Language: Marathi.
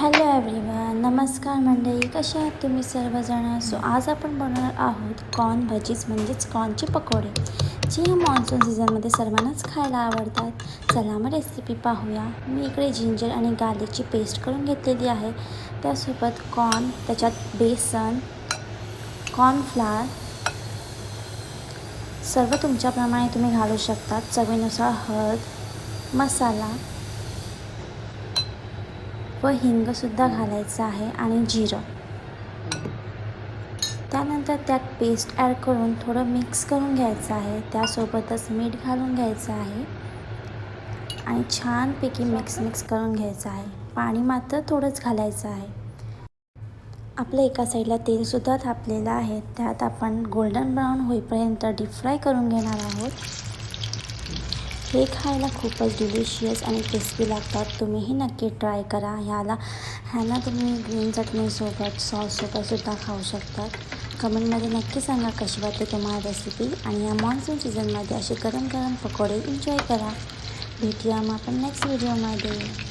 हॅलो एव्हरीवन, नमस्कार मंडळी. कसे आहात तुम्ही सर्वजण? आज आपण बनवणार आहोत कॉर्न भजीज म्हणजेच कॉर्नचे पकोडे, जे ह्या मान्सून सीझनमध्ये सर्वांनाच खायला आवडतात. चला मग रेसिपी पाहूया. मी इकडे जिंजर आणि गार्लिकची पेस्ट करून घेतलेली आहे. त्यासोबत कॉर्न, त्याच्यात बेसन, कॉर्नफ्लावर सर्व तुमच्याप्रमाणे तुम्ही घालू शकता. चवीनुसार हळद, मसाला व हिंगसुद्धा घालायचं आहे आणि जिरं. त्यानंतर त्यात पेस्ट ॲड करून थोडं मिक्स करून घ्यायचं आहे. त्यासोबतच मीठ घालून घ्यायचं आहे आणि छानपैकी मिक्स करून घ्यायचं आहे. पाणी मात्र थोडंच घालायचं आहे. आपल्या एका साईडला तेलसुद्धा तापलेलं आहे. त्यात आपण गोल्डन ब्राऊन होईपर्यंत डीप फ्राय करून घेणार आहोत. हे खायला खूपच डिलिशियस आणि टेस्टी लागतात. तुम्हीही नक्की ट्राय करा. ह्याला तुम्ही ग्रीन चटणीसोबत, सॉससोबतसुद्धा खाऊ शकता. कमेंटमध्ये नक्की सांगा कशी वाटते तुम्हाला रेसिपी. आणि या मान्सून सीझनमध्ये असे गरम गरम पकोडे एन्जॉय करा. भेटूया मग आपण नेक्स्ट व्हिडिओमध्ये.